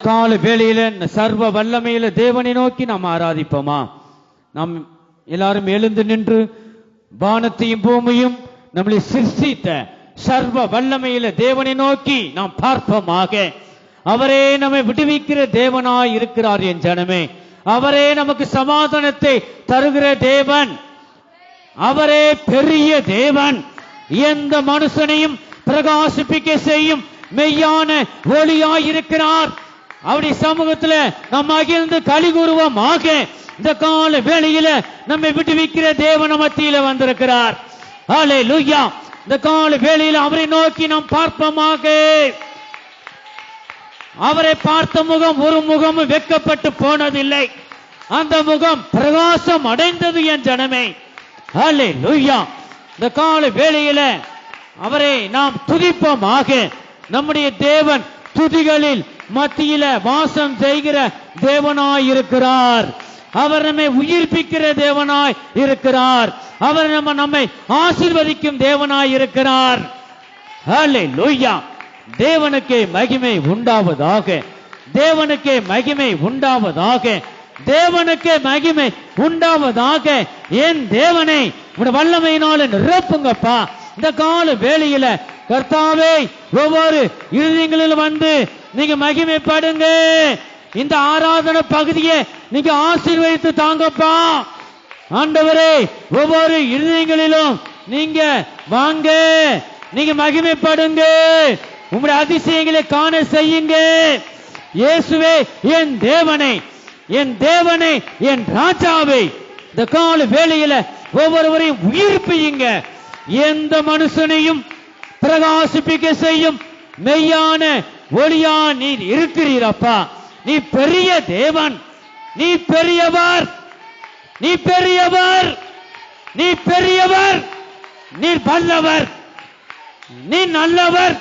கால வேளையில சர்வ வல்லமையில தேவனை நோக்கி நாம் ஆராதிப்போமா? நாம் எல்லாரும் எழுந்து நின்று வானத்தையும் பூமியும் நம்மளை சிருஷ்டித்த சர்வ வல்லமையில தேவனை நோக்கி நாம் பார்ப்போமாக. அவரே நம்மை விடுவிக்கிற தேவனாய் இருக்கிறார் என் ஜனமே. அவரே நமக்கு சமாதானத்தை தருகிற தேவன். அவரே பெரிய தேவன். எந்த மனுஷனையும் பிரகாசிப்பிக்க செய்யும் மெய்யான ஒளியாய் இருக்கிறார். அவருடைய சமூகத்துல நாம் மகிழ்ந்து களி கூறுவோமாக. இந்த கால வேளையில நம்மை விடுவிக்கிற தேவன் மத்தியில வந்திருக்கிறார். ஹல்லேலூயா. இந்த கால வேளையில அவரை நோக்கி நாம் பார்ப்போமாக. அவரை பார்த்த முகம் ஒரு முகமும் வெட்கப்பட்டு போனதில்லை. அந்த முகம் பிரகாசம் அடைந்தது என் ஜனமே. ஹல்லேலூயா. இந்த கால வேளையில அவரை நாம் துதிப்போமாக. நம்முடைய தேவன் துதிகளில் மத்தியில வாசம் செய்கிற தேவனாய் இருக்கிறார். அவர் நம்மை உயிர்ப்பிக்கிற தேவனாய் இருக்கிறார். அவர் நம்மை ஆசீர்வதிக்கும் தேவனாய் இருக்கிறார். ஹல்லேலூயா. தேவனுக்கே மகிமை உண்டாவதாக. தேவனுக்கே மகிமை உண்டாவதாக. தேவனுக்கே மகிமை உண்டாவதாக. என் தேவனை உடைய வல்லமையினால நிரப்புங்கப்பா. இந்த கால வேளையில கர்த்தாவே ஒவ்வொரு இருதயங்களிலும் வந்து நீங்க மகிமைப்படுங்க. இந்த ஆராதனை பகுதியை நீங்க ஆசீர்வதித்து தாங்கப்பா. ஆண்டவரே ஒவ்வொரு இருதயங்களிலும் நீங்க வாங்க, நீங்க மகிமைப்படுங்க. உங்களுடைய அதிசயங்களை காண செய்யுங்க. இயேசுவே என் தேவனை, என் தேவனை, என் ராஜாவை இந்த கால வேளையில ஒவ்வொருவரையும் உயிர்ப்பியுங்க. எந்த மனுஷனையும் பிரகாசிப்பிக்க செய்யும் மெய்யான ஒளியா நீர் இருக்கிறீரப்பா. நீ பெரிய தேவன். நீ பெரியவர். நீ பெரியவர். நீ பெரியவர். நீர் வல்லவர். நீ நல்லவர்.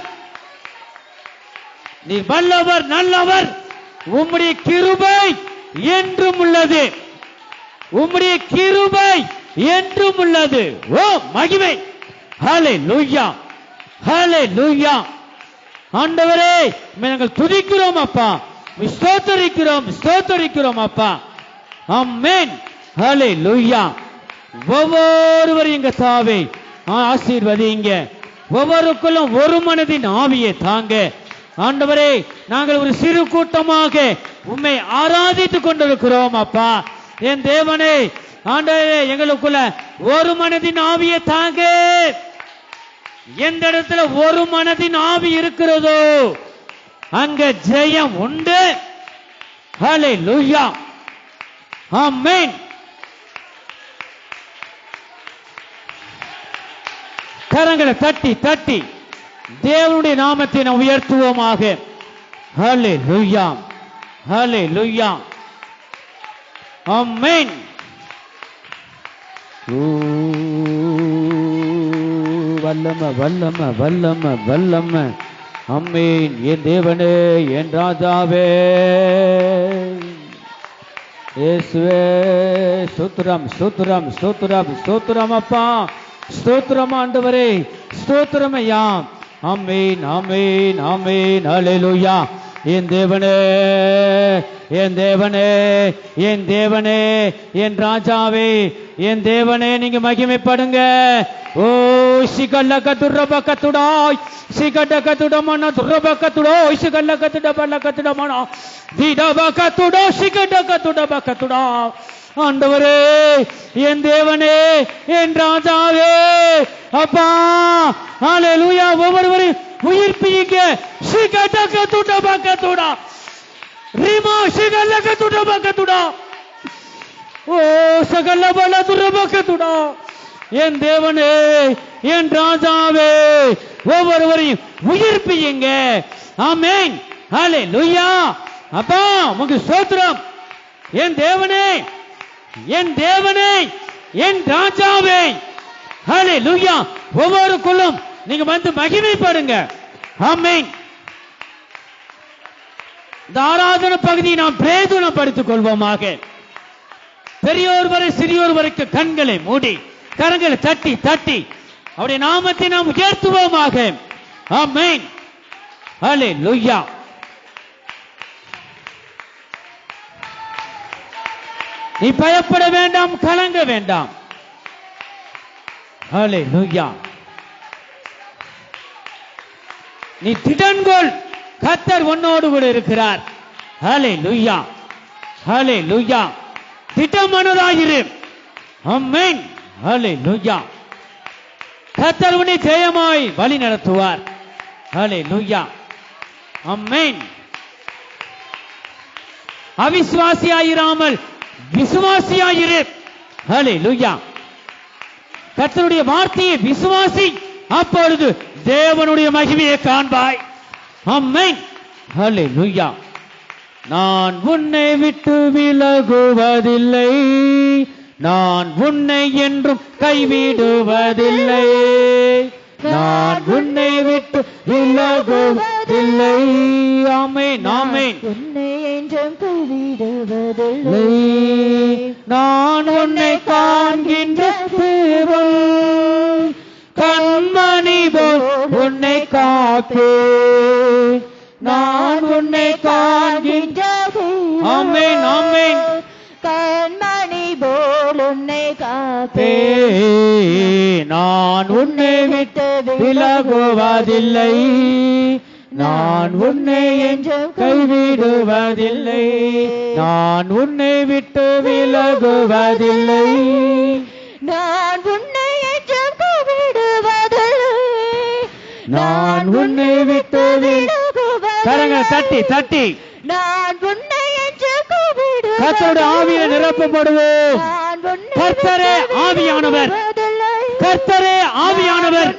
நீ வல்லவர், நல்லவர். உம்முடைய கிருபை என்றும் உள்ளது. உம்முடைய கிருபை என்றும் உள்ளது. ஓ மகிமை. ஹல்லேலூயா. ஹல்லேலூயா. ஆண்டவரே நாங்கள் துதிக்கிறோம் அப்பா. ஸ்தோத்திரிக்கிறோம், ஸ்தோத்திரிக்கிறோம் அப்பா. ஆமென். ஹல்லேலூயா. ஒவ்வொருவரையும் கர்த்தாவே ஆசீர்வதிங்க. ஒவ்வொருக்குள்ளும் ஒரு மனதின் ஆவியை தாங்க. ஆண்டவரே நாங்கள் ஒரு சிறு கூட்டமாக உம்மை ஆராதித்துக் கொண்டிருக்கிறோம் அப்பா. என் தேவனே ஆண்டவரே எங்களுக்குள்ள ஒரு மனதின் ஆவியை தாங்க. எந்த இடத்துல ஒரு மனதின் ஆவி இருக்கிறதோ அங்க ஜெயம் உண்டு. ஹல்லேலூயா. ஆமென். கரங்களை தட்டி தட்டி தேவனுடைய நாமத்தை நாம் உயர்த்துவோமாக. ஹல்லேலூயா. ஹல்லேலூயா. ஆமென். வல்லம வல்லம வல்லம வல்லம. ஆமென். என் தேவனே, என் ராஜாவே, இயேசுவே ஸ்தோத்திரம், ஸ்தோத்திரம், ஸ்தோத்திரம், ஸ்தோத்திரம் அப்பா. ஸ்தோத்திரம் ஆண்டவரே, ஸ்தோத்திரம் ஐயா. ஆமென், ஆமென், ஆமென். ஹல்லேலூயா. என் தேவனே, என் தேவனே, என் தேவனே, என் ராஜாவே, என் தேவனே நீங்க மகிமைப்படுங்க. ஓ சிகல்ல கதுரப கதுடாய், சிகட கதுடமன துரப கதுடாய், சிகல்ல கதுடபல கதுடமன திடப கதுடோ, சிகட கதுடப கதுடா. ஆண்டவரே, என் தேவனே, என் ராஜாவே அப்பா. ஹல்லேலூயா. ஒவ்வொருவரையும் உயிர்ப்பிங்க. சிகட கதுடப கதுடா, ரிமா சிகல்ல கதுடப கதுடா. ஓ சகல பல துரப கதுடா. என் தேவனே, என் ராஜாவே ஒவ்வொருவரையும் உயிர்ப்பியுங்க. ஆமென். ஹல்லேலூயா. அப்பா உமக்கு ஸ்தோத்திரம். என் தேவனே, என் தேவனே, என் ராஜாவே. ஹல்லேலூயா. ஒவ்வொருக்குள்ளும் நீங்க வந்து மகிமைப்படுங்க. ஆமென். இந்த ஆராதனை பகுதியை நாம் பிரயோஜனப்படுத்திக் கொள்வோமாக. பெரியோர் வரை சிறியோர் வரைக்கும் கண்களை மூடி கரங்களை தட்டி தட்டி அவருடைய நாமத்தை நாம் உயர்த்துவோமாக. ஆமென். ஹல்லேலூயா. நீ பயப்பட வேண்டாம், கலங்க வேண்டாம். ஹல்லேலூயா. நீ திடன்கொள், கர்த்தர் உன்னோடு கூட இருக்கிறார். ஹல்லேலூயா, ஹல்லேலூயா. திடமனதாயிரு. ஆமென். ஹல்லேலூயா. கர்த்தர் உன்னை ஜெயமாய் வழி நடத்துவார். ஹல்லேலூயா. ஆமென். அவிசுவாசியாயிராமல் விசுவாசியாயிரு. ஹல்லேலூயா. கர்த்தருடைய வார்த்தையை விசுவாசி, அப்பொழுது தேவனுடைய மகிமையை காண்பாய். ஆமென். ஹல்லேலூயா. நான் உன்னை விட்டு விலகுவதில்லை, நான் உன்னை என்றும் கைவிடுவதில்லை, நான் உன்னை விட்டு விலகுவதில்லை. ஆமென், ஆமென். உன்னை என்றும் கைவிடுவதில்லை, நான் உன்னை காண்கின்ற தேவன், கண்மணி போல் உன்னை காப்பே, நான் உன்னை காண்கின்ற. ஆமென், ஆமென். கண்மணி போல் உன்னை காப்பே, நான் உன்னை விட்டு விலகுவதில்லை, நான் உன்னை என்றும் கைவிடுவதில்லை, நான் உன்னை விட்டு விலகுவதில்லை, நான் உன்னை என்றும் கைவிடுவதில்லை, நான் உன்னை விட்டு விலகுவதில்லை. கரங்களை தட்டி தட்டி நான் உன்னை என்றும் கைவிடுவதில்லை. கர்த்தருடைய ஆவியை நிரப்பப்படுவோம். நான் உன்னை கர்த்தரே ஆவியானவர், கர்த்தரே ஆவியானவர்.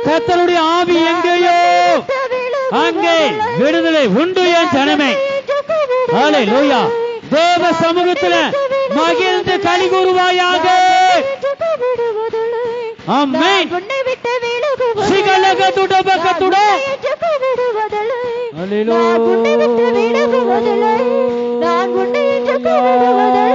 கர்த்தருடைய ஆவி எங்கேயோ அங்கே விடுதலை உண்டு என் ஜனமே. ஹல்லேலூயா. தேவ சமூகத்தில் மகிழ்ந்து களி கூறுவாயாக. ஆமென். சிகலகதுடபகதுடா. ஹல்லேலூயா. நான் உன்னை என்று கைவிடுவதில்லை.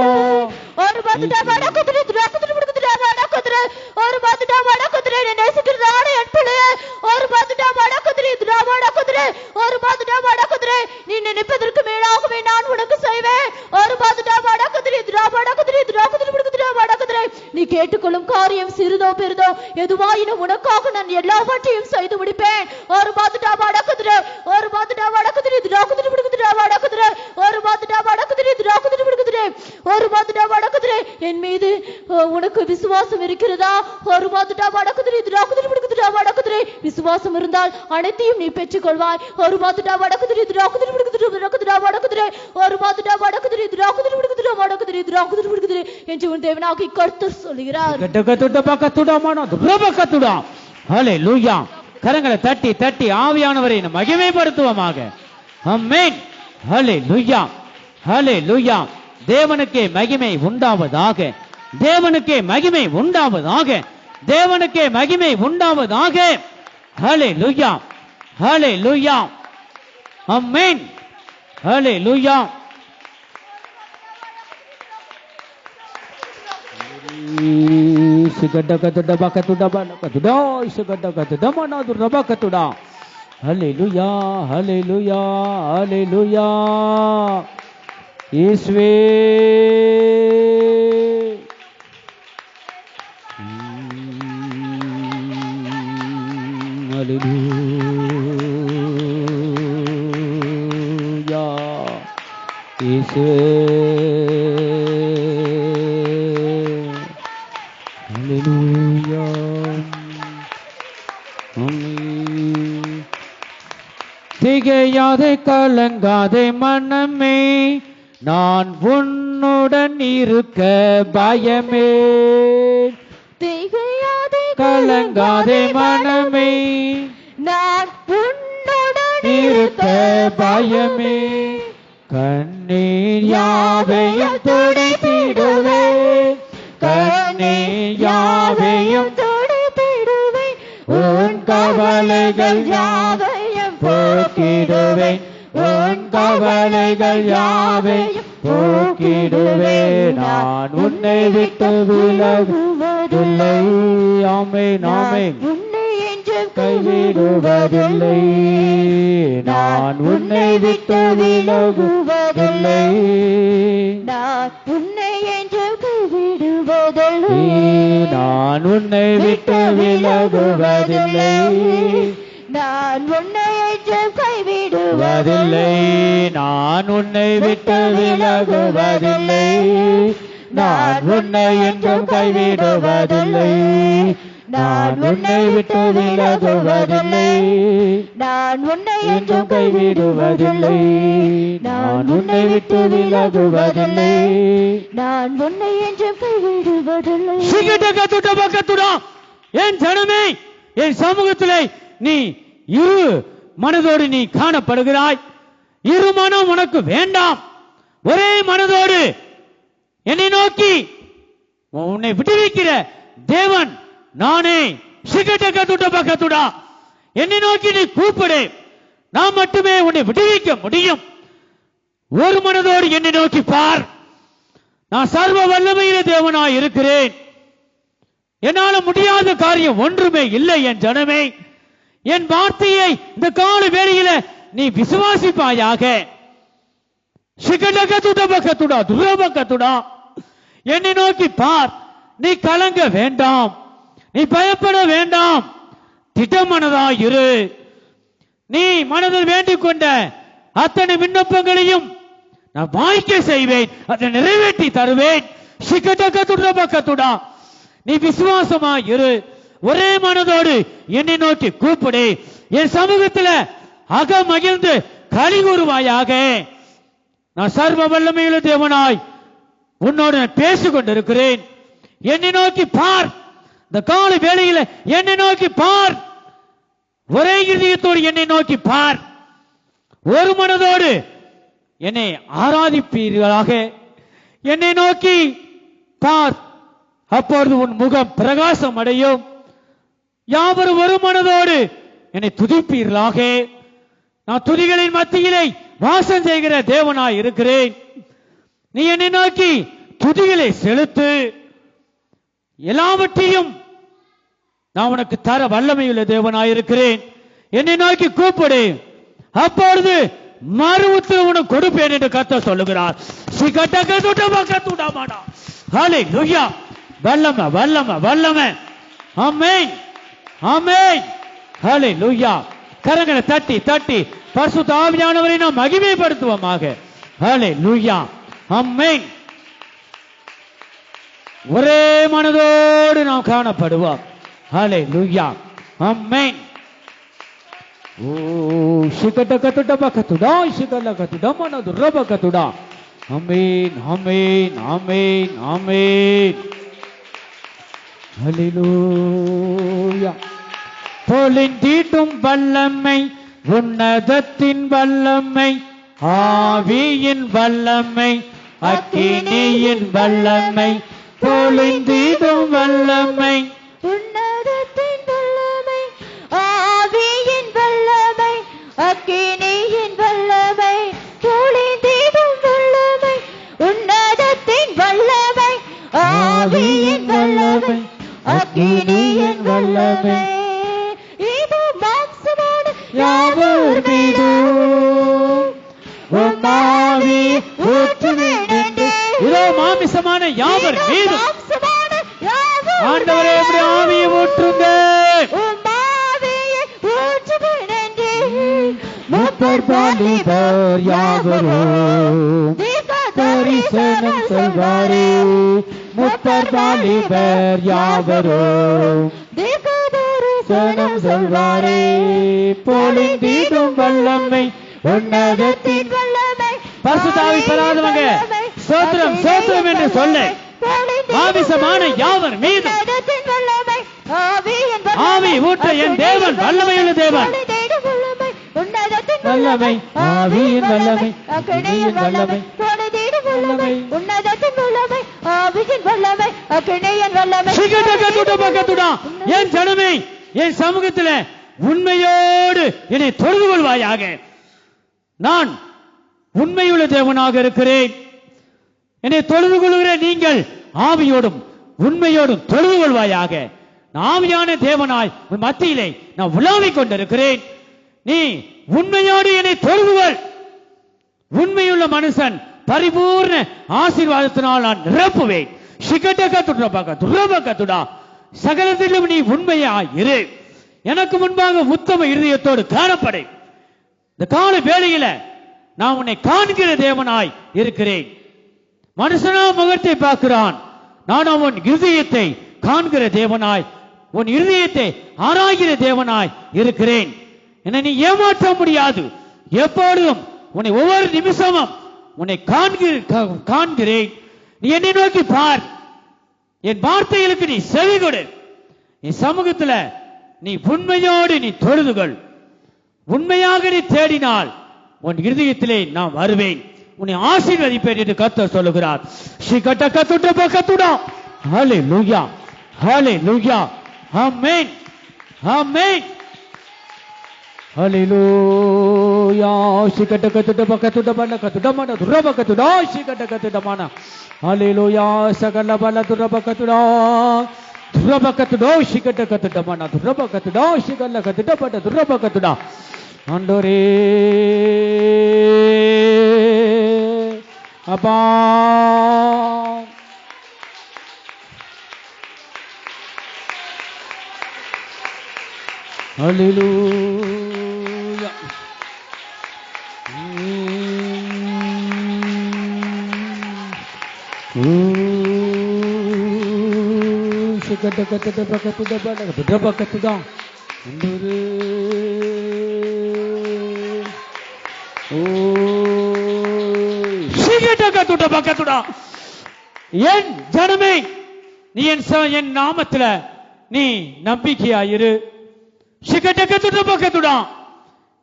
ஒரு பத்துடா வடக்குதிரை துராக்குதிரை முடுக்குதிரை வடக்குதிரை, ஒரு பத்துடா வடக்குதிரை நேசிக்கிறதான என் பிள்ளையே, ஒரு பத்துடா வடக்குதிரை துரா வடக்குதிரை, ஒரு பத்துடா வடக்குதிரை நீ நினைப்பதற்கு மேலாகவே நான் உனக்கு செய்வேன். ஒரு பத்துடா வடக்குதிரை துரா வடக்குதிரை துராக்குதிரை முடுக்குதிரை வடக்குதிரை, நீ கேட்டுக்கொள்ளும் காரியம் சிறிதோ பெரிதோ எதுவாயினும் உனக்காக நான் எல்லாவற்றையும் செய்து முடிப்பேன். ஒரு பத்துடா வடக்குதிரை, ஒரு பத்துடா வடக்குதிரை துராக்குதிரை முடுக்குதிரை வடக்குதிரை, ஒரு பத்துடா வடக்குதிரை துராக்குதிரை முடுக்குதிரை, ஒரு பத்துடா வடக்குதிரை என் மீது உனக்கு விசுவாசம் இருக்கிறதா? ஒரு பத்துடா வடக்குதிரை துராக்குதிரை முடுக்குதிரை வடக்குதிரை, விசுவாசம் இருந்தால் அனைத்தையும் நீ பெற்றுக்கொள்வாய். ஒரு பத்துடா வடக்குதிரை துராக்குதிரை முடுக்குதிரை வடக்குதிரை வடக்குதிரை, ஒரு பத்துடா வடக்குதிரை துராக்குதிரை முடுக்குதிரை வடக்குதிரை துராக்குதிரை முடுக்குதிரை என்று உன் தேவனாகிய கர்த்தர் சொல்கிறார். ஹல்லேலூயா. கரங்களை தட்டி தட்டி ஆவியானவரை மகிமைப்படுத்துவோமாக. ஆமென். ஹல்லேலூயா, ஹல்லேலூயா. தேவனுக்கே மகிமை உண்டாவதாக, தேவனுக்கே மகிமை உண்டாவதாக, தேவனுக்கே மகிமை உண்டாவதாக. ஹல்லேலூயா, ஹல்லேலூயா. ஆமென். ஹல்லேலூயா. ஹல்லேலூயா, ஹல்லேலூயா, ஹல்லேலூயா. இயேசுவே. ஹல்லேலூயா. இயேசுவே. ஹல்லேலூயா. ஆமென். திகையாதே கலங்காதே மனமே, நான் உன்னுடன் இருக்க பயமே. திகையாதே கலங்காதே மனமே, நான் உன்னுடன் இருக்க பயமே. கண்ணீர் யாவையும் துடைத்திடுவேன், கண்ணீர் யாவையும் துடைத்திடுவேன், உன் கவலைகள் யாவையும் போக்கிடுவேன், உன் கவலைகள் யாவையும் போக்கிடுவேன். நான் உன்னை விட்டு விலகுவதில்லை. ஆமென், ஆமென். உன்னை என்றும் கை கைவிடுவதில்லை, நான் உன்னை விட்டு விலகுவதில்லை, நான் உன்னை என்றும் கைவிடுவதில்லை, நான் உன்னை விட்டு விலகுவதில்லை, நான் உன்னை என்றும் கைவிடுவதில்லை, நான் உன்னை விட்டு விலகுவதில்லை, நான் உன்னை என்றும் கைவிடுவதில்லை, நான் உன்னை விட்டு விலகுவதில்லை, நான் உன்னை என்றும் கைவிடுவதில்லை, நான் உன்னை விட்டு விலகுவதில்லை, நான் உன்னை என்றும் கைவிடுவதில்லை. என் ஜனமே, என் சமூகத்திலே நீ இரு மனதோடு நீ காணப்படுகிறாய். இரு மனம் உனக்கு வேண்டாம். ஒரே மனதோடு என்னை நோக்கி உன்னை விடுவிக்கிற தேவன் நானே. சிகட்டகத்துடா, என்னை நோக்கி நீ கூப்பிடு, நான் மட்டுமே உன்னை விடுவிக்க முடியும். ஒரு மனதோடு என்னை நோக்கி பார். நான் சர்வ வல்லமையில தேவனாய் இருக்கிறேன். என்னால முடியாத காரியம் ஒன்றுமே இல்லை. என் ஜனமே, என் வார்த்தையை இந்த கால வேளையில நீ விசுவாசிப்பாயாக. துரபகத்துடா, என்னை நோக்கி பார். நீ கலங்க வேண்டாம், நீ பயப்பட வேண்டாம், திட்டமனதாய் இரு. நீ மனதில் வேண்டிக் கொண்ட அத்தனை விண்ணப்பங்களையும் நான் வாய்க்க செய்வேன், அதை நிறைவேற்றி தருவேன். சிகட்டகத்துடா, நீ விசுவாசமாய் இரு. ஒரே மனதோடு என்னை நோக்கி கூப்பிடு. என் சமூகத்தில் அக மகிழ்ந்து களி கூறுவாயாக. நான் சர்வ வல்லமையுள்ள தேவனாய் உன்னோடு நான் பேசிக் கொண்டிருக்கிறேன். என்னை நோக்கி பார். இந்த கால வேளையில என்னை நோக்கி பார். ஒரே இதயத்தோடு என்னை நோக்கி பார். ஒரு மனதோடு என்னை ஆராதிப்பீர்களாக. என்னை நோக்கி பார், அப்பொழுது உன் முகம் பிரகாசம் அடையும். யாவரும் ஒரு மனதோடு என்னை துதிப்பீர்களாக. நான் துதிகளின் மத்தியிலே வாசம் செய்கிற தேவனாய் இருக்கிறேன். நீ என்னை நோக்கி துதிகளை செலுத்து. எல்லாவற்றையும் நான் உனக்கு தர வல்லமையுள்ள தேவனாய் இருக்கிறேன். என்னை நோக்கி கூப்பிடு, அப்பொழுது மறு உத்தரவு உனக்கு கொடுப்பேன் என்று கர்த்தர் சொல்லுகிறார். ஹல்லேலூயா. வல்லமை வல்லமை வல்லமை. ஆமென் ஆமென். ஹல்லேலூயா. கரங்களை தட்டி தட்டி பரிசுத்த ஆவியானவரை நாம் மகிமைப்படுத்துவோமாக. ஹல்லேலூயா. ஆமென். ஒரே மனதோடு நாம் காணப்படுவோம். ஹல்லேலூயா. ஆமென். ஓ சிகட்டகத்துடபகத்துடா, சிகலகத்துடமனதுரபகத்துடா. ஆமென் ஆமென் ஆமென் ஆமென். ஹல்லேலூயா. பொழிந்திடும் வல்லமை, உன்னதத்தின் வல்லமை, ஆவியின் வல்லமை, அக்கினியின் வல்லமை, பொழிந்திடும் வல்லமை, உன்னதத்தின் வல்லமை, ஆவியின் வல்லமை, அக்கினியின் வல்லமை, பொழிந்திடும் வல்லமை, உன்னதத்தின் வல்லமை, ஆவியின் வல்லமை, அக்கினியின் வல்லமை. இது மாம்சமான யாவர் மீதும் உம் ஆவி ஊற்றுவேன் என்று. இதோ மாமிசமான யாவர் மீதும் மாம்சமான யாவர் ஆண்டவரே உம்முடைய ஆவியை ஊற்றுங்க. உம் ஆவியை ஊற்றுவேன் என்று. முப்பர் வாலிபர் யாவரும் தரிசனம் சொல்வாரே. முப்பர் வாலிபர் யாவரும் தரிசனம் சொல்வாரே. பொழிந்திடும் வல்லமை, உன்னதத்தின் வல்லமை, பரிசுத்த ஆவி பெறாதவங்க ஸ்தோத்திரம் ஸ்தோத்திரம் என்று சொல்ல. மாமிசமான யாவர் மீதும் ஆவி ஊற்ற என் தேவன் வல்லமையுள்ள தேவன். வல்லமை, ஆவியின் வல்லமை, அக்கினியின் வல்லமை, வல்லமை, உன்னதத்தின் வல்லமை, ஆவியின் வல்லமை, அக்கினியின் வல்லமை. சிகட்டகத்துடபகத்துடா. என் ஜனமே, என் சமூகத்தில் உண்மையோடு என்னை தொழுது கொள்வாயாக. நான் உண்மையுள்ள தேவனாக இருக்கிறேன். என்னை தொழுது கொள்கிற நீங்கள் ஆவியோடும் உண்மையோடும் தொழுது கொள்வாயாக. ஆவியான தேவனாய் உன் மத்தியிலே நான் உலாவிக் கொண்டிருக்கிறேன். நீ உண்மையோடு என்னை தொழுதுகள். உண்மையுள்ள மனுஷன் பரிபூர்ண ஆசீர்வாதத்தினால் நான் நிரப்புவேன். சகலத்திலும் நீ உண்மையாய் இரு. எனக்கு முன்பாக உத்தம இருதயத்தோடு காணப்படு. இந்த கால வேளையில நான் உன்னை காண்கிற தேவனாய் இருக்கிறேன். மனுஷனா முகத்தை பார்க்கிறான், நான் அவன் இருதயத்தை காண்கிற தேவனாய், உன் இருதயத்தை ஆராய்கிற தேவனாய் இருக்கிறேன். என்னை நீ ஏமாற்ற முடியாது. எப்பொழுதும் உன்னை ஒவ்வொரு நிமிஷமும் உன்னை காண்கிறேன். நீ என்னை நோக்கி பார். என் வார்த்தைகளுக்கு நீ செவி கொடு. என் சமூகத்துல நீ உண்மையோடு நீ தொழுதுகள். உண்மையாக நீ தேடினால் உன் இருதயத்திலே நான் வருவேன், உன்னை ஆசீர்வதிப்பேன் என்று கர்த்தர் சொல்லுகிறார். ஹல்லேலூயா, ஹல்லேலூயா, ஆமென், ஆமென், ஹல்லேலூயா. ஹல்லேலூயா. சகல பல துரபகதுடா துரபகதுடா சிகடகதுடமன துரபகதுடா சிகலகதுடபட துரபகதுடா. ஆண்டவரே அப்பா, ஹல்லேலூயா. என் ஜனமே, நீ என் நாமத்துல நீ நம்பிக்கையாயிரு.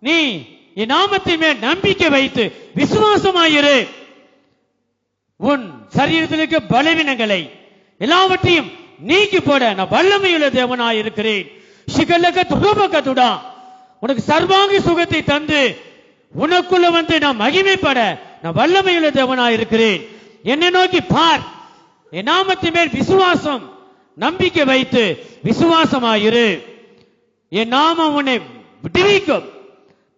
நீ என் நாமத்தின் மேல் நம்பிக்கை வைத்து விசுவாசமாயிரு. உன் சரீரத்தில் இருக்க பலவீனங்களை எல்லாவற்றையும் நீக்கி போட நான் வல்லமையுள்ள தேவனாய் இருக்கிறேன். உனக்கு சர்வாங்க சுகத்தை தந்து உனக்குள்ள வந்து நான் மகிமைப்பட நான் வல்லமையுள்ள தேவனாய் இருக்கிறேன். என்னை நோக்கி பார். என் நாமத்தின் மேல் விசுவாசம் நம்பிக்கை வைத்து விசுவாசமாயிரு. என் நாமம் உன்னை விடுவிக்கும்.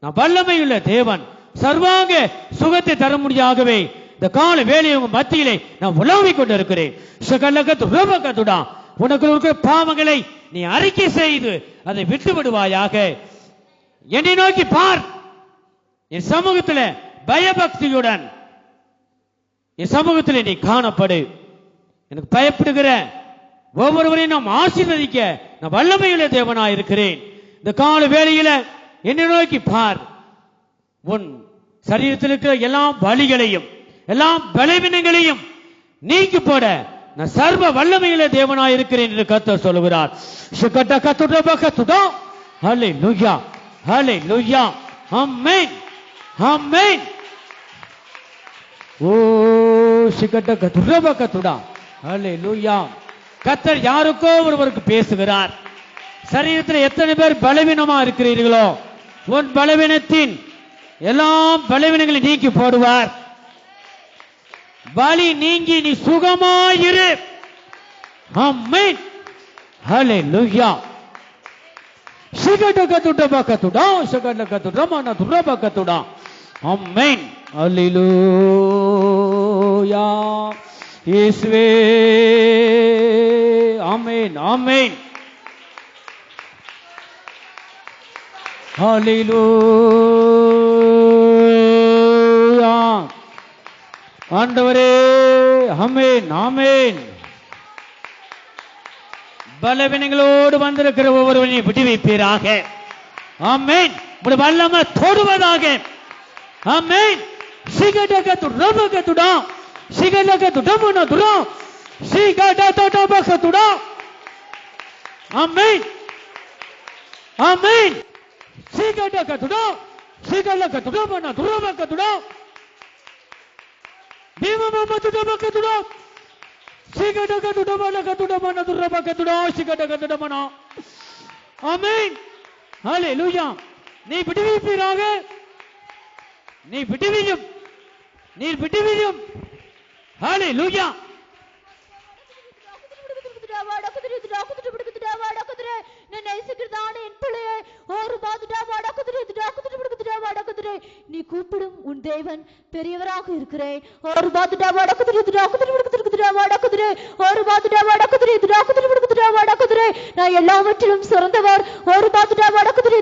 நான் வல்லமையுள்ள தேவன், சர்வாங்க சுகத்தை தர முடியாகவே இந்த கால வேலையை உங்க மத்தியிலே நான் உலாவிக் கொண்டிருக்கிறேன். உனக்கு இருக்கிற பாவங்களை நீ அறிக்கை செய்து அதை விட்டு விடுவாயாக. என்னை நோக்கி பார். என் சமூகத்தில் பயபக்தியுடன் என் சமூகத்தில் நீ காணப்படு. எனக்கு பயப்படுகிற ஒவ்வொருவரையும் நாம் ஆசீர்வதிக்க நான் வல்லமையுள்ள தேவனாய் இருக்கிறேன். இந்த கால வேளையில என்னை நோக்கி பார். உன் சரீரத்தில் இருக்கிற எல்லா வலிகளையும் எல்லா பலவீனங்களையும் நீக்கி போட நான் சர்வ வல்லமையுள்ள தேவனாய் இருக்கிறேன் என்று கர்த்தர் சொல்லுகிறார். ஹல்லேலூயா, ஹல்லேலூயா, ஆமென், ஆமென். ஓ சிகடகதுரபகதுடா, ஹல்லேலூயா. கர்த்தர் யாருக்கோ ஒருவருக்கு பேசுகிறார். சரீரத்தில் எத்தனை பேர் பலவீனமா இருக்கிறீர்களோ உன் பலவீனத்தின் எல்லா பலவீனங்களை நீக்கி போடுவார். வலி நீங்கி நீ சுகமாயிரு. ஆமென், ஹல்லேலூயா. சிகடகதுடபகதுடா சிகடகதுரமன துரபகதுடா. ஆமென், ஹல்லேலூயா. இயேசுவே, ஆமென், ஆமென், ஹல்லேலூயா. ஆண்டவரே, ஆமென், ஆமென். பலவீனங்களோடு வந்திருக்கிற ஒவ்வொருவரையும் விடுவிப்பீராக. ஆமென். உம்முடைய வல்லமை தொடுவதாக. ஆமென். சிகடகதுரபகதுடா சிகலகதுடமனதுடா சிகடதடபகதுடா. ஆமென், ஆமென். சிகடகதுடா சிகலகதுடமனதுரபகதுடா பீமமமதுடபகதுடா சிகடகதுடமனகதுடமனதுரபகதுடா சிகடகதுடமனா. ஆமென், ஹல்லேலூயா. நீ விடுவிப்பீராக. நீ விடுவியும், நீ விடுவியும். ஹல்லேலூயா. நேசிக்கிறதான என் பிள்ளையே, ஒரு பாதுடா வடக்குதிரை வடக்குதிரை, நீ கூப்பிடும் உன் தேவன் பெரியவராக இருக்கிறேன். ஒரு பாதுடா வடக்குதிரை வடக்குதிரை, ஒரு பாதுடா வடக்குதிரை வடக்குதிரை, நான் எல்லாவற்றிலும் சிறந்தவர். ஒரு பாதுடா வடக்குதிரை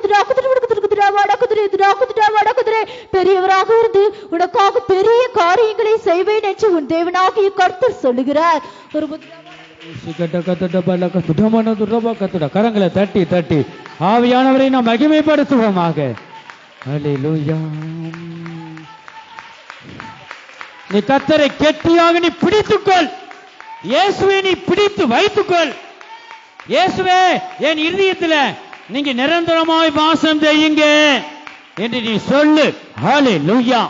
வடக்குதிரை, பெரியவராக இருந்து உனக்காக பெரிய காரியங்களை செய்வேன் என்று உன் தேவனாகிய கர்த்தர் சொல்லுகிறார். ஒரு கரங்களை தட்டி தட்டி ஆவியானவரை நாம் மகிமைப்படுத்துவோமாக. அல்லேலூயா. நீ கர்த்தரை கெட்டியாக நீ பிடித்துக்கொள். இயேசுவை நீ பிடித்து வைத்துக்கொள். இயேசுவே, என் இருதயத்தில் நீங்க நிரந்தரமாய் வாசம் செய்யுங்க என்று நீ சொல்லு. அல்லேலூயா.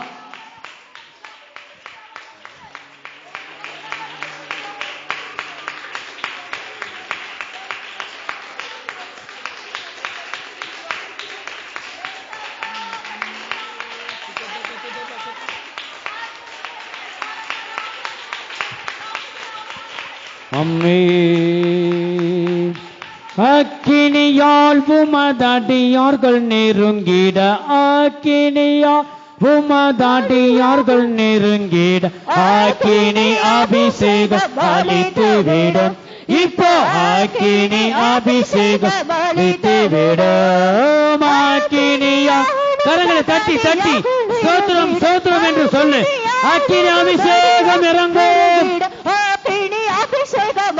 அம்மே அக்கினியால் உமதடியார்கள் நெருங்கிட, அக்கினியால் உமதடியார்கள் நெருங்கிட, அக்கினி அபிஷேகம் அளித்து விடும். இப்போ அக்கினி அபிஷேகம் அளித்து விடும். அக்கினியா கரங்களை தட்டி தட்டி ஸ்தோத்திரம் ஸ்தோத்திரம் என்று சொல்லு. அக்கினி அபிஷேகம் இறங்கும்.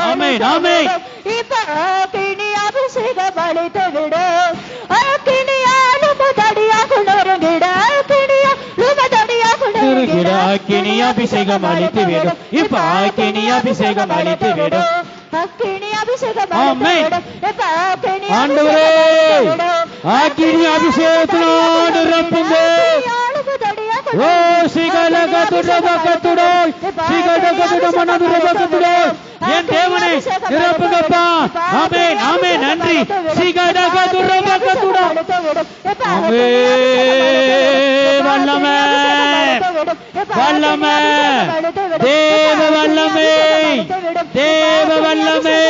ஆமென் ஆமென். இப்ப அக்கினி அபிஷேகம் அளித்து விடும். அக்கினியால் உமதடியாக நெருங்கிட, அக்கினியால் உமதடியாக நெருங்கிட, அக்கினி அபிஷேகம் அளித்து விடும். இப்ப அக்கினி அபிஷேகம் அளித்து விடும். அக்கினி அபிஷேகம் ஆமென். அளித்து விடும். இப்ப அக்கினி ஆண்டவரே, அக்கினி அபிஷேகத்தினால் நிரப்புங்க. ஓ சிகலகதுடபகதுடோ, சிகலகதுடமனதுடபகதுடோ, என் தேவனே நிரப்புங்கப்பா. ஆமென் ஆமென். நன்றி. சிகலகதுடபகதுடோ. ஆமென். வல்லமை வல்லமை, தேவ வல்லமை, தேவ வல்லமை,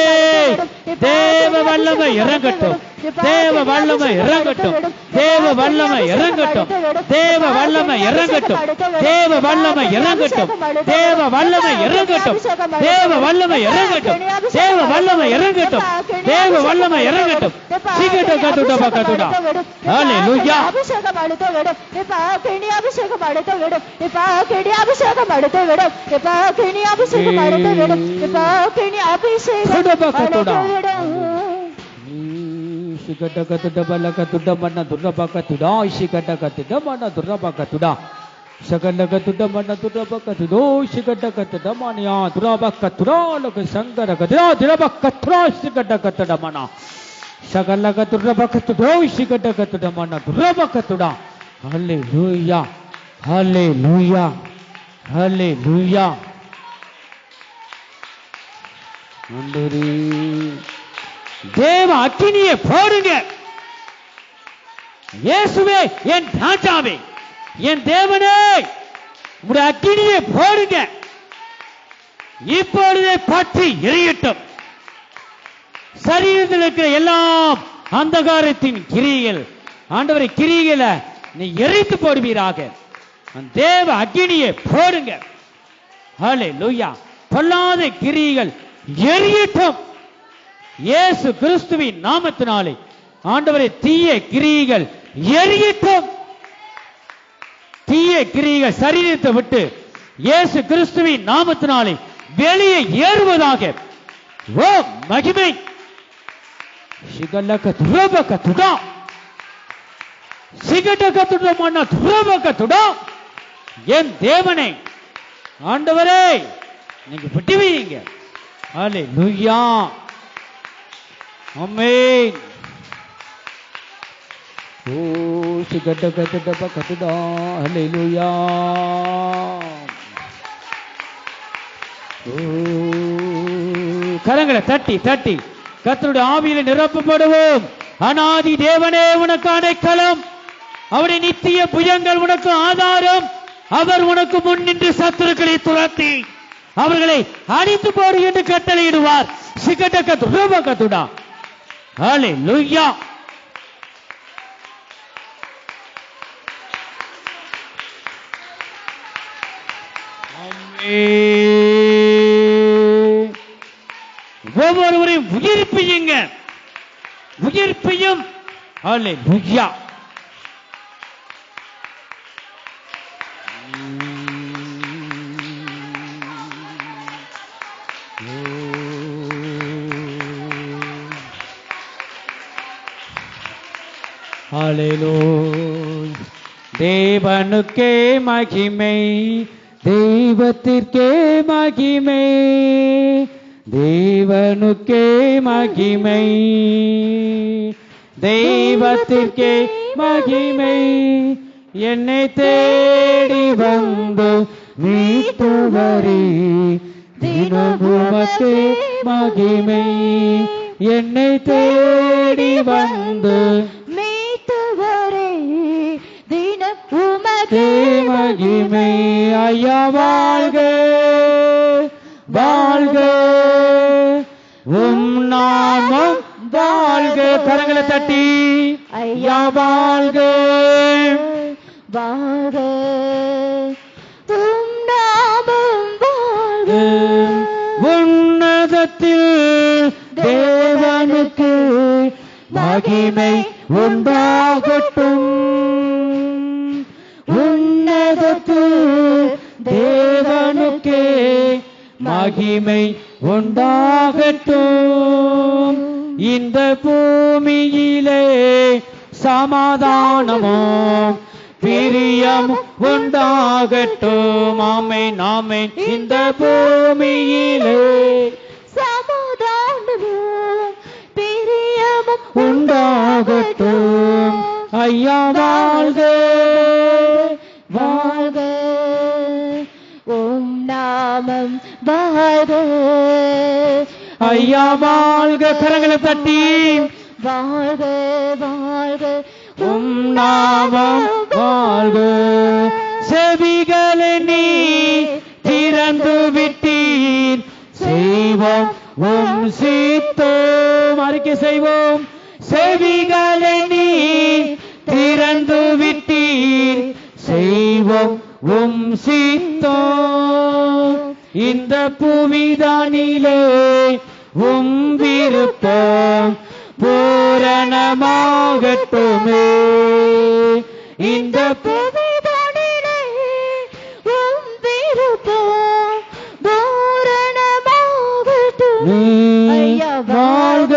தேவ வல்லமை இறங்கட்டும். தேவ வல்லமை இறங்கட்டும். தேவ வல்லமை இறங்கட்டும். தேவ வல்லமை இறங்கட்டும். தேவ வல்லமை இறங்கட்டும். தேவ வல்லமை இறங்கட்டும். தேவ வல்லமை இறங்கட்டும். தேவ வல்லமை இறங்கட்டும். தேவ வல்லமை இறங்கட்டும். சீக்கிரட்ட கத்துட பக்கத்துட. ஹalleluya. அபிஷேகம் அளித்து விடும். இப்ப அக்கினி அபிஷேகம் அளித்து விடும். இப்ப அக்கினி அபிஷேகம் அளித்து விடும். இப்ப அக்கினி அபிஷேகம் அளித்து விடும். இப்ப அக்கினி அபிஷேகம் அளித்து விடும். Shikata balakatuda mana durabakatuda, shikata mana durabakatuda, Sakalakatuda mana durabakatudo, shikata mania, durabakatuda, look sangarakatuda, durabakatra, shikata mana, Sakalakaturabakatudo, shikata mana durabakatuda. Hallelujah, hallelujah, hallelujah. Manduri. தேவ அக்கினியை போடுங்க. இயேசுவே, என் ராஜாவே, என் தேவனே, உம்முடைய அக்கினியை போடுங்க. இப்பொழுதே பற்றி எரியட்டும். சரீரத்தில் இருக்கிற எல்லாம் அந்தகாரத்தின் கிரிகள், ஆண்டவரை கிரிகளை நீ எரித்து போடுவீராக. தேவ அக்கினியை போடுங்க. ஹல்லேலூயா. பொல்லாத கிரிகள் எரியட்டும். இயேசு கிறிஸ்துவின் நாமத்தினாலே ஆண்டவரே, தீய கிரியைகள் எரியட்டும். தீய கிரியைகள் சரீரத்தை விட்டு இயேசு கிறிஸ்துவின் நாமத்தினாலே வெளியே ஏறுவதாக. ஓ மகிமை. சிகலகதுரபகதுடா, சிகடகதுடமன துரபகதுடா. என் தேவனே, ஆண்டவரே, நீங்க விட்டுவீங்க. ஹல்லேலூயா. Amen. Oh, shikata, hallelujah. Oh, கரங்களை தட்டி தட்டி கர்த்தருடைய ஆவியில நிரப்பப்படுவோம். அநாதி தேவனே, உனக்கு அடைக்கலம். அவருடைய நித்திய புயங்கள் உனக்கு ஆதாரம். அவர் உனக்கு முன் நின்று சத்துருக்களை துரத்தி அவர்களை அடித்து போடு என்று கட்டளையிடுவார். சிகடகதுடா. ஹalleluya. ஒவ்வொருவரையும் உயிர்ப்பியுங்க, உயிர்ப்பியும். ஹalleluya. ஹalleluya. தேவனுக்கே மகிமை, தெய்வத்திற்கே மகிமை, தேவனுக்கே மகிமை, தெய்வத்திற்கே மகிமை. என்னை தேடி வந்து மீட்டவரே, தினமுமக்கே மகிமை. என்னை தேடி வந்து மீட்டவரே, தினம் உமக்கே மகிமை. ஐயா வாழ்க வாழ்க, உம் நாமம் வாழ்க. கரங்களை தட்டி ஐயா வாழ்க வாழ்க, உம் நாமம் வாழ்க. உன்னதத்தில் தேவனுக்கு மகிமை உண்டாகட்டும். உன்னதத்தில் தேவனுக்கே மகிமை உண்டாகட்டும். இந்த பூமியிலே சமாதானமும் பிரியம் உண்டாகட்டும். ஆமென் ஆமென். இந்த பூமியிலே சமாதானமும் பிரியமும் உண்டாகட்டும். ஐயா வாழ்க வாழ்க, உம் நாமம் வாழ்க. ஐயா வாழ்க. கரங்களை தட்டி வாழ்க வாழ்க, உம் நாமம் வாழ்க. செவிகளை நீ திறந்து விட்டீர், செய்வோம் உம் சித்தம். அறிக்கை செய்வோம். செவிகளை நீ திறந்து விட்டீர், செய்வோம் உம் சித்தம். இந்த புவிதானிலே உம் விருப்பம் பூரணமாகட்டுமே. இந்த புவிதானிலே உம் விருப்பம் பூரணமாகட்டுமே. ஐயா வாழ்க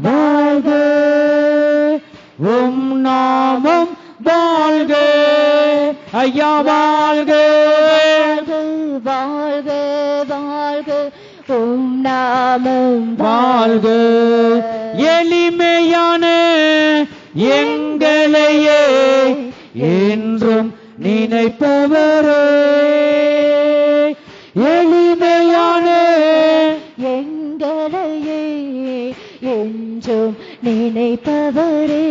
வாழ்க, உம் நாமம் வாழ்க. ஐயா வாழ்க வாழ்க வாழ்க, உம் நாமம் வாழ்க. எளிமையான எங்களையே என்றும் நினைப்பவரே, எளிமையான எங்களையே என்றும் நினைப்பவரே,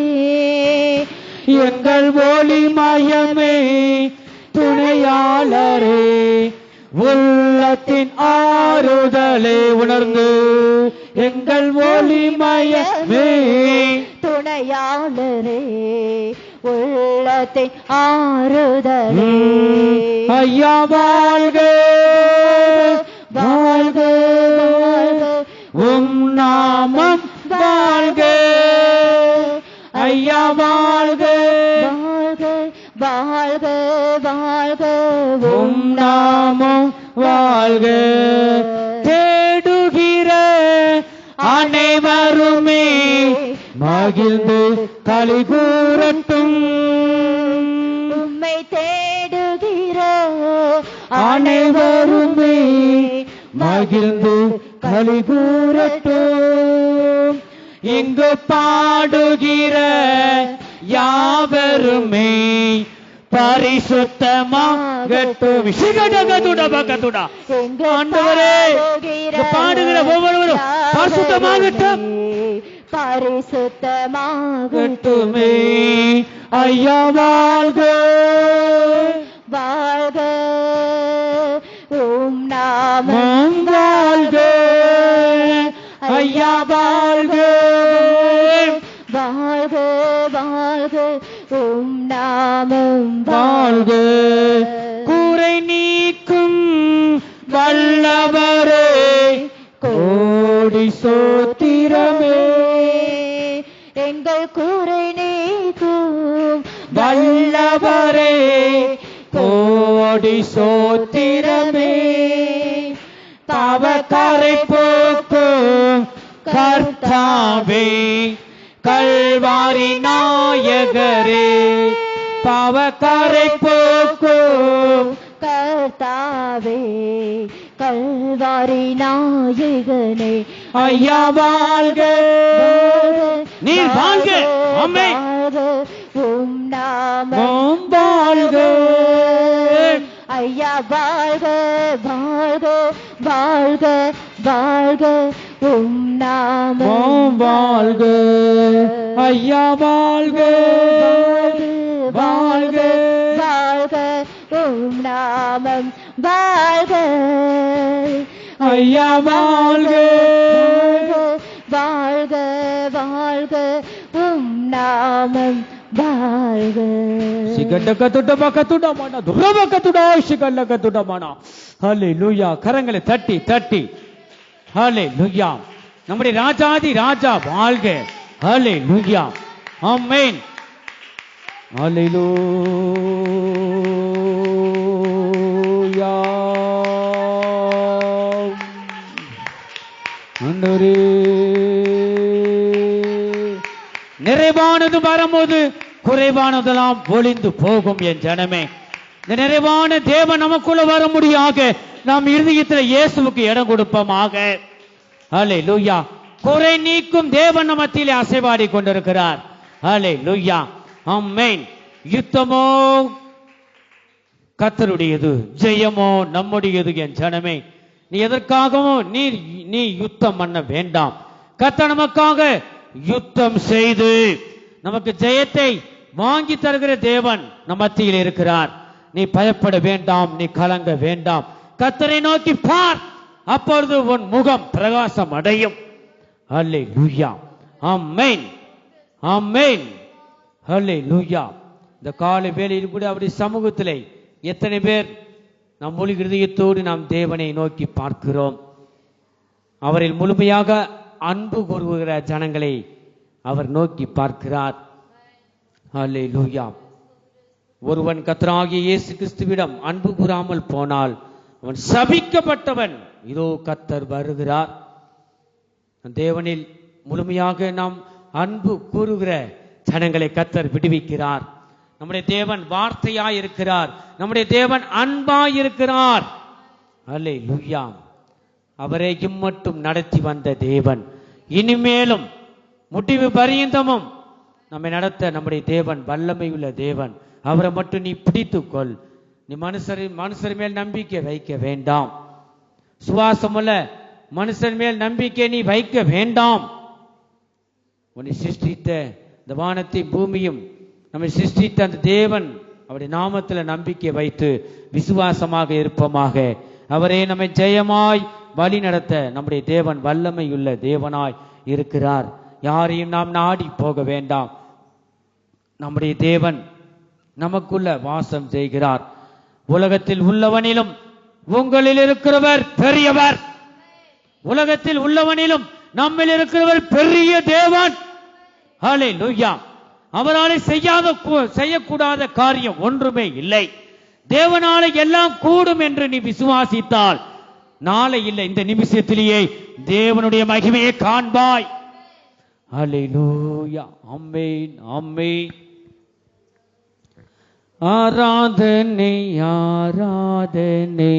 எங்கள் ஒளிமயமே துணையாளரே, உள்ளத்தின் ஆறுதலை உணர்ந்து எங்கள் ஒளிமயமே துணையாளரே, உள்ளத்தின் ஆறுதலே. ஐயா வாழ்க வாழ்க, உம் நாமம் வாழ்க. ஐயா வாழ்க வாழ்க வாழ்க வாழ்க, உம் நாமம் வாழ்க. தேடுகிற அனைவருமே மகிழ்ந்து களி கூறட்டும். உம்மை தேடுகிற அனைவருமே மகிழ்ந்து களி கூறட்டும். இங்கு பாடுகிற யாவருமே பரிசுத்தமாகட்டும். ஆண்டவரே, பாடுகிற ஒவ்வொருவரும் பரிசுத்தமாகட்டும், பரிசுத்தமாகட்டுமே. ஐயா வாழ்க வாழ்க, உம் நாமம் வாழ்க. ஐயா வாழ்க கோடி சோத்திரமே. பாவக்காரை போக்கும் கர்த்தாவே, கல்வாரி நாயகரே, பாவக்காரை போக்கும் கர்த்தாவே, கல்வாரி நாயகனே. ஐயா வாழ்க, நீர் வாழ்க, ஆமென். உம் நாமம் வாழ்க, ஐயா வாழ்க, வாழ்க, வாழ்க, வாழ்க. உம் நாமம் வாழ்க, ஐயா வாழ்க, வாழ்க, வாழ்க. உம் நாமம் வாழ்க, ஐயா வாழ்க, வாழ்க, வாழ்க. உம் நாமம் வாழ்க. சிகண்டகத்துடமகத்துடமான துரபகத்துடா சிகண்டகத்துடமான. ஹல்லேலூயா. கரங்களை தட்டி தட்டி ஹல்லேலூயா. நம்முடைய ராஜாதி ராஜா வாழ்க. ஹல்லேலூயா. ஆமென். ஹல்லேலூயா. ஆண்டவரே, நிறைவானது வரும்போது குறைவானதெல்லாம் ஒளிந்து போகும். என் ஜனமே, இந்த நிறைவான தேவன் நமக்குள்ள வர முடியாக நாம் இருதயத்தில் இயேசுவுக்கு இடம் கொடுப்போமாக. ஹல்லேலூயா. குறை நீக்கும் தேவன் மத்தியிலே அசைவாடி கொண்டிருக்கிறார். ஹல்லேலூயா. ஆமென். யுத்தமோ கர்த்தருடையது, ஜெயமோ நம்முடையது. என் ஜனமே, நீ எதற்காகவும் நீ யுத்தம் பண்ண வேண்டாம். கர்த்தர் நமக்காக யுத்தம் செய்து நமக்கு ஜெயத்தை வாங்கி தருகிற தேவன் நம் மத்தியில் இருக்கிறார். நீ பயப்பட வேண்டாம், நீ கலங்க வேண்டாம். கர்த்தரை நோக்கி பார், அப்பொழுது உன் முகம் பிரகாசம் அடையும். ஹல்லேலூயா. ஆமென், ஆமென். ஹல்லேலூயா. இந்த காலை வேளையில் கூட அவருடைய சமூகத்திலே எத்தனை பேர் நம் முழு இருதயத்தோடு நாம் தேவனை நோக்கி பார்க்கிறோம்? அவரில் முழுமையாக அன்பு கூறுகிற ஜனங்களை அவர் நோக்கி பார்க்கிறார். ஹல்லேலூயா. ஒருவன் கர்த்தராகிய இயேசு கிறிஸ்துவிடம் அன்பு கூறாமல் போனால் அவன் சபிக்கப்பட்டவன். இதோ கர்த்தர் வருகிறார். தேவனில் முழுமையாக நாம் அன்பு கூறுகிற ஜனங்களை கர்த்தர் விடுவிக்கிறார். நம்முடைய தேவன் வார்த்தையாய் இருக்கிறார். நம்முடைய தேவன் அன்பாய் இருக்கிறார். ஹல்லேலூயா. அவரை இம்மட்டும் நடத்தி வந்த தேவன் இனிமேலும் முடிவு பரியந்தமும் நம்மை நடத்த நம்முடைய தேவன் வல்லமை உள்ள தேவன். அவரை மட்டும் நீ பிடித்துக்கொள். நீ மனுஷர் மேல் நம்பிக்கை வைக்க வேண்டாம். சுவாசமுள்ள மனுஷன் மேல் நம்பிக்கை நீ வைக்க வேண்டாம். உன்னை சிருஷ்டித்த இந்த வானத்தை பூமியும் நம்மை சிருஷ்டித்த அந்த தேவன் அவருடைய நாமத்தில் நம்பிக்கை வைத்து விசுவாசமாக இருப்போமாக. அவரே நம்மை ஜெயமாய் வழி நடத்த நம்முடைய தேவன் வல்லமை உள்ள தேவனாய் இருக்கிறார். யாரையும் நாம் நாடி போக வேண்டாம். நம்முடைய தேவன் நமக்குள்ள வாசம் செய்கிறார். உலகத்தில் உள்ளவனிலும் உங்களில் இருக்கிறவர் பெரியவர். உலகத்தில் உள்ளவனிலும் நம்மில் இருக்கிறவர் பெரிய தேவன். ஹல்லேலூயா. அவரால் செய்யக்கூடாத காரியம் ஒன்றுமே இல்லை. தேவனாலே எல்லாம் கூடும் என்று நீ விசுவாசித்தால் நாளை இல்லை, இந்த நிமிஷத்திலேயே தேவனுடைய மகிமையை காண்பாய். ஹல்லேலூயா. ஆமென், ஆமென். ஆராதனை, ஆராதனை,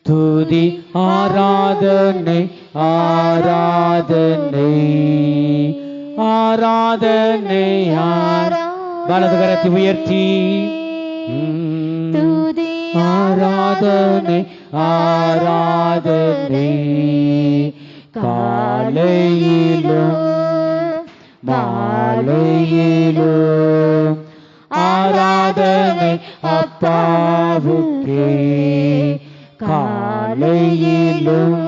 துதி, ஆராதனை, ஆராதனை, ஆராதனை. வலது கரத்தை உயர்த்தி ஆராதனை, ஆராதனை, காலையிலும் மாலையிலும் ஆராதனை அப்பாவுக்கே. காலையிலும்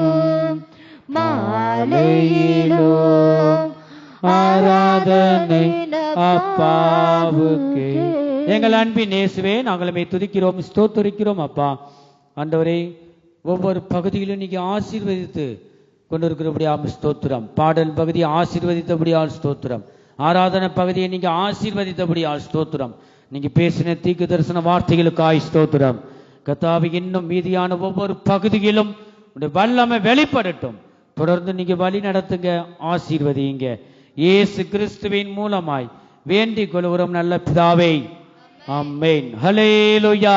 மாலையிலும் ஆராதனை அப்பாவுக்கே. எங்கள் அன்பின் இயேசுவே, நாங்களுமே துதிக்கிறோம், ஸ்தோத்திரிக்கிறோம். அப்பா ஆண்டவரே, ஒவ்வொரு பகுதியிலும் நீங்க ஆசீர்வதித்து கொண்டிருக்கிறபடியால் ஸ்தோத்திரம். பாடல் பகுதியை ஆசீர்வதித்தபடியால் ஸ்தோத்திரம். ஆராதனை பகுதியை நீங்க ஆசீர்வதித்தபடியால் ஸ்தோத்திரம். நீங்க பேசின தீர்க்க தரிசன வார்த்தைகளுக்காய் ஸ்தோத்திரம். கர்த்தாவே, இன்னும் மீதியான ஒவ்வொரு பகுதியிலும் உடைய வல்லமை வெளிப்படட்டும். தொடர்ந்து நீங்க வழி நடத்துங்க, ஆசீர்வதிங்க. இயேசு கிறிஸ்துவின் மூலமாய் வேண்டிக் கொள்கிறோம் நல்ல பிதாவே, ஆமென். ஹல்லேலூயா.